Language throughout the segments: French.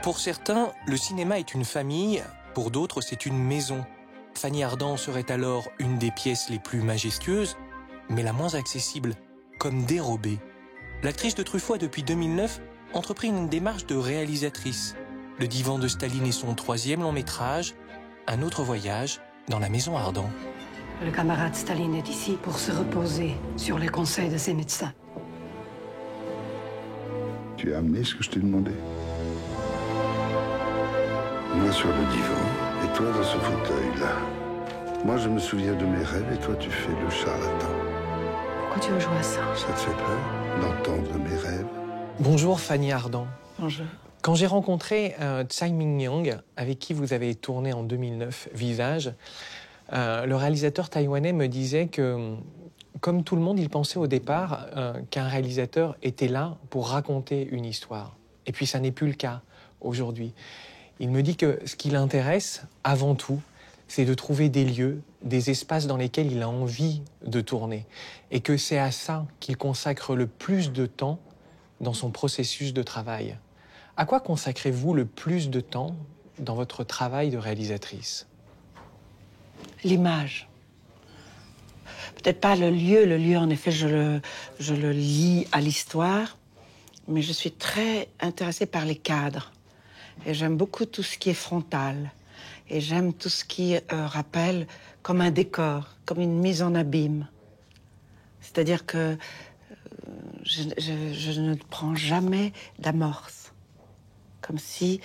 Pour certains, le cinéma est une famille, pour d'autres, c'est une maison. Fanny Ardant serait alors une des pièces les plus majestueuses, mais la moins accessible, comme dérobée. L'actrice de Truffaut a depuis 2009 entrepris une démarche de réalisatrice. Le divan de Staline est son 3e long métrage, un autre voyage dans la maison Ardant. Le camarade Staline est ici pour se reposer sur les conseils de ses médecins. Tu as amené ce que je t'ai demandé? Moi sur le divan, et toi dans ce fauteuil-là. Moi je me souviens de mes rêves, et toi tu fais le charlatan. Pourquoi tu veux jouer à ça? Ça te fait peur d'entendre mes rêves? Bonjour Fanny Ardant. Bonjour. Quand j'ai rencontré Tsai Ming-liang, avec qui vous avez tourné en 2009 Visage, le réalisateur taïwanais me disait que, comme tout le monde, il pensait au départ qu'un réalisateur était là pour raconter une histoire. Et puis ça n'est plus le cas aujourd'hui. Il me dit que ce qui l'intéresse, avant tout, c'est de trouver des lieux, des espaces dans lesquels il a envie de tourner. Et que c'est à ça qu'il consacre le plus de temps dans son processus de travail. À quoi consacrez-vous le plus de temps dans votre travail de réalisatrice? L'image. Peut-être pas le lieu en effet, je le lie à l'histoire, mais je suis très intéressée par les cadres. Et j'aime beaucoup tout ce qui est frontal. Et j'aime tout ce qui rappelle comme un décor, comme une mise en abîme. C'est-à-dire que je ne prends jamais d'amorce. Comme si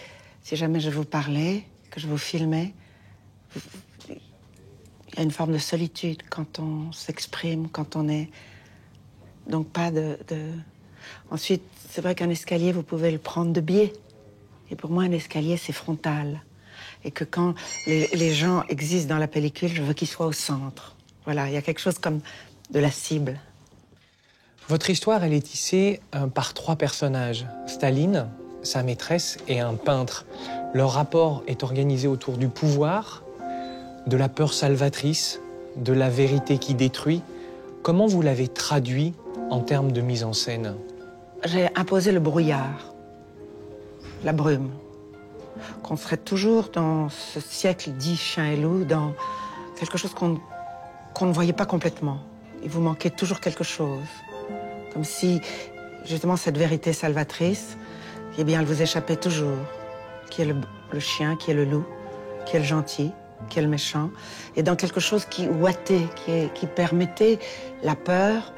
jamais je vous parlais, que je vous filmais, il y a une forme de solitude quand on s'exprime, quand on est... Donc pas de... Ensuite, c'est vrai qu'un escalier, vous pouvez le prendre de biais. Et pour moi, un escalier, c'est frontal. Et que quand les gens existent dans la pellicule, je veux qu'ils soient au centre. Voilà, il y a quelque chose comme de la cible. Votre histoire, elle est tissée par 3 personnages. Staline, sa maîtresse et un peintre. Leur rapport est organisé autour du pouvoir, de la peur salvatrice, de la vérité qui détruit. Comment vous l'avez traduit en termes de mise en scène? J'ai imposé le brouillard, la brume. Qu'on serait toujours dans ce siècle dit chien et loup, dans quelque chose qu'on ne voyait pas complètement. Il vous manquait toujours quelque chose. Comme si, justement, cette vérité salvatrice, eh bien, elle vous échappait toujours. Qui est le chien, qui est le loup, qui est le gentil, qui est le méchant. Et dans quelque chose qui ouatait, qui permettait la peur,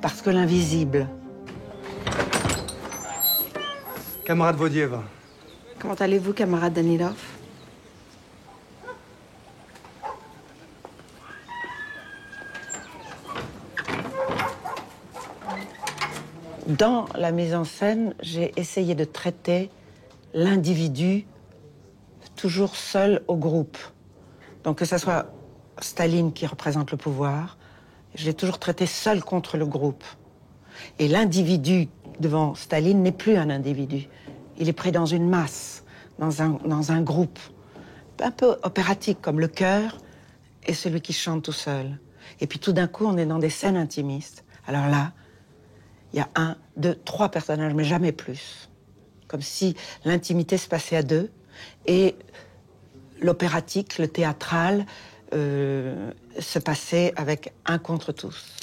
parce que l'invisible. Camarade Vaudièvre. Comment allez-vous, camarade Danilov? Dans la mise en scène, j'ai essayé de traiter l'individu toujours seul au groupe. Donc que ce soit Staline qui représente le pouvoir, je l'ai toujours traité seul contre le groupe. Et l'individu devant Staline n'est plus un individu. Il est pris dans une masse, dans un groupe, un peu opératique, comme le chœur et celui qui chante tout seul. Et puis tout d'un coup, on est dans des scènes intimistes. Alors là, il y a 1, 2, 3 personnages, mais jamais plus. Comme si l'intimité se passait à 2, et l'opératique, le théâtral, se passait avec 1 contre tous.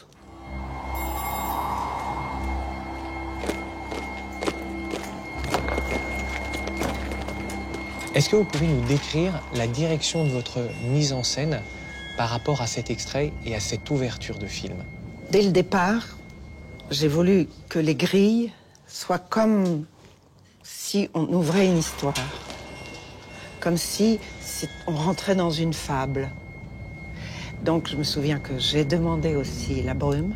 Est-ce que vous pouvez nous décrire la direction de votre mise en scène par rapport à cet extrait et à cette ouverture de film? Dès le départ, j'ai voulu que les grilles soient comme si on ouvrait une histoire. Comme si on rentrait dans une fable. Donc je me souviens que j'ai demandé aussi la brume.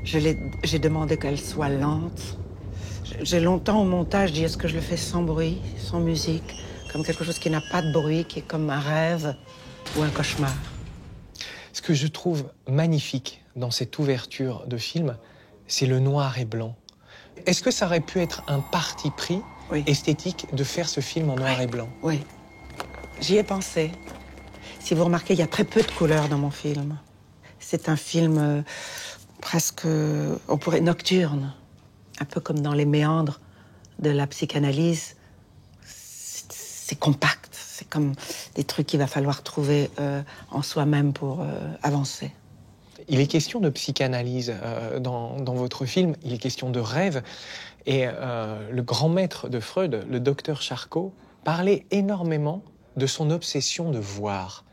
J'ai demandé qu'elle soit lente. J'ai longtemps au montage dit, est-ce que je le fais sans bruit, sans musique, comme quelque chose qui n'a pas de bruit, qui est comme un rêve ou un cauchemar. Ce que je trouve magnifique dans cette ouverture de film, c'est le noir et blanc. Est-ce que ça aurait pu être un parti pris esthétique de faire ce film en noir et blanc? Oui, j'y ai pensé. Si vous remarquez, il y a très peu de couleurs dans mon film. C'est un film presque, nocturne. Un peu comme dans les méandres de la psychanalyse, compact. C'est comme des trucs qu'il va falloir trouver en soi-même pour avancer. Il est question de psychanalyse dans votre film, il est question de rêve. Et le grand maître de Freud, le docteur Charcot, parlait énormément de son obsession de voir.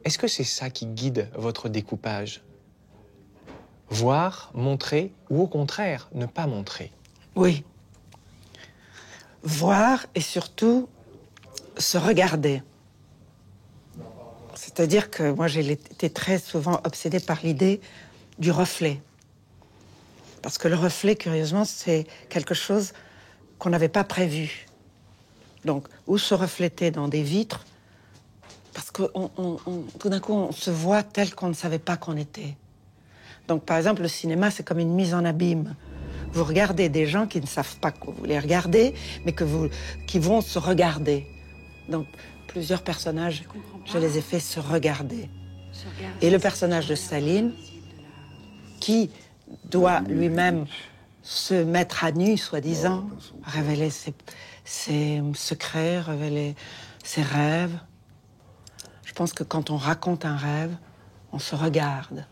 Est-ce que c'est ça qui guide votre découpage? Voir, montrer, ou au contraire, ne pas montrer? Oui. Voir et surtout se regarder. C'est-à-dire que moi, j'ai été très souvent obsédée par l'idée du reflet. Parce que le reflet, curieusement, c'est quelque chose qu'on n'avait pas prévu. Donc, ou se refléter dans des vitres, parce que tout d'un coup, on se voit tel qu'on ne savait pas qu'on était. Donc, par exemple, le cinéma, c'est comme une mise en abîme. Vous regardez des gens qui ne savent pas que vous les regardez, mais qui vont se regarder. Donc, plusieurs personnages, je les ai fait se regarder. Et le personnage de Staline, qui doit lui-même se mettre à nu, soi-disant, révéler ses secrets, révéler ses rêves. Je pense que quand on raconte un rêve, on se regarde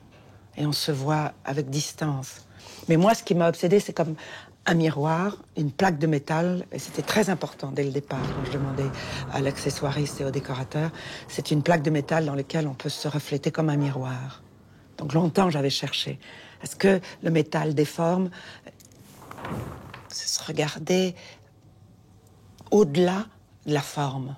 et on se voit avec distance. Mais moi, ce qui m'a obsédée, c'est comme un miroir, une plaque de métal, et c'était très important dès le départ, quand je demandais à l'accessoiriste et au décorateur, c'est une plaque de métal dans laquelle on peut se refléter comme un miroir. Donc longtemps, j'avais cherché. Est-ce que le métal déforme? C'est se regarder au-delà de la forme.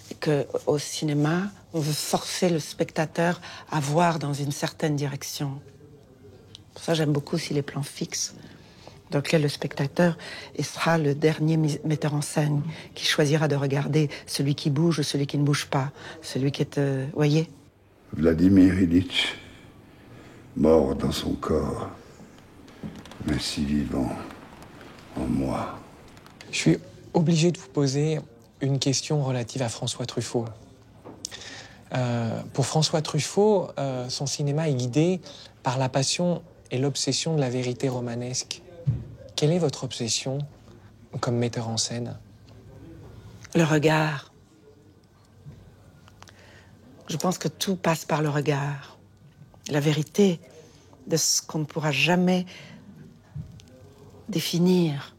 Et qu'au cinéma, on veut forcer le spectateur à voir dans une certaine direction. Pour ça, j'aime beaucoup aussi les plans fixes, dans lesquels le spectateur sera le dernier metteur en scène qui choisira de regarder celui qui bouge ou celui qui ne bouge pas, celui qui est... voyez? Vladimir Ilitch, mort dans son corps, mais si vivant en moi. Je suis obligé de vous poser une question relative à François Truffaut. Pour François Truffaut, son cinéma est guidé par la passion et l'obsession de la vérité romanesque. Quelle est votre obsession comme metteur en scène? Le regard. Je pense que tout passe par le regard. La vérité de ce qu'on ne pourra jamais définir,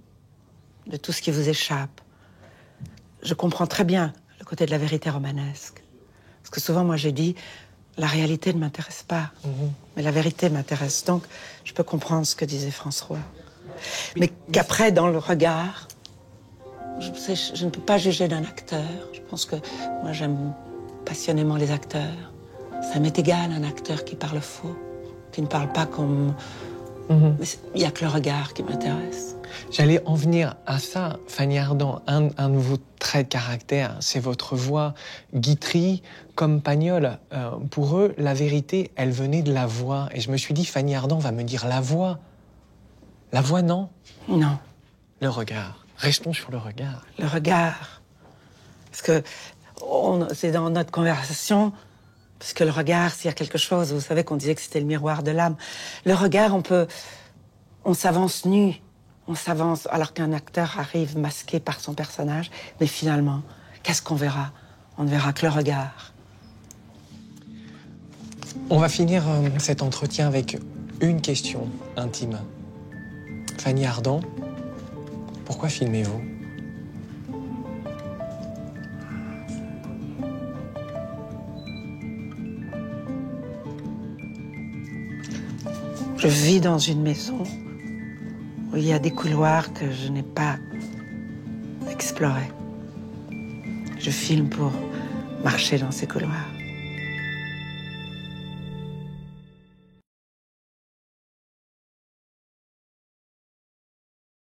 de tout ce qui vous échappe. Je comprends très bien le côté de la vérité romanesque. Parce que souvent, moi, j'ai dit, la réalité ne m'intéresse pas, mais la vérité m'intéresse. Donc, je peux comprendre ce que disait François. Mais qu'après, dans le regard, je ne peux pas juger d'un acteur. Je pense que moi, j'aime passionnément les acteurs. Ça m'est égal, un acteur qui parle faux, qui ne parle pas comme... Mais il n'y a que le regard qui m'intéresse. J'allais en venir à ça, Fanny Ardant. Un nouveau trait de caractère, c'est votre voix. Guitry, comme Pagnol, pour eux, la vérité, elle venait de la voix. Et je me suis dit, Fanny Ardant va me dire la voix. La voix, non? Non. Le regard. Restons sur le regard. Le regard. Parce que c'est dans notre conversation, parce que le regard, s'il y a quelque chose, vous savez qu'on disait que c'était le miroir de l'âme. Le regard, on s'avance nu. On s'avance alors qu'un acteur arrive masqué par son personnage. Mais finalement, qu'est-ce qu'on verra? On ne verra que le regard. On va finir cet entretien avec une question intime. Fanny Ardant, pourquoi filmez-vous? Je vis dans une maison où il y a des couloirs que je n'ai pas explorés. Je filme pour marcher dans ces couloirs.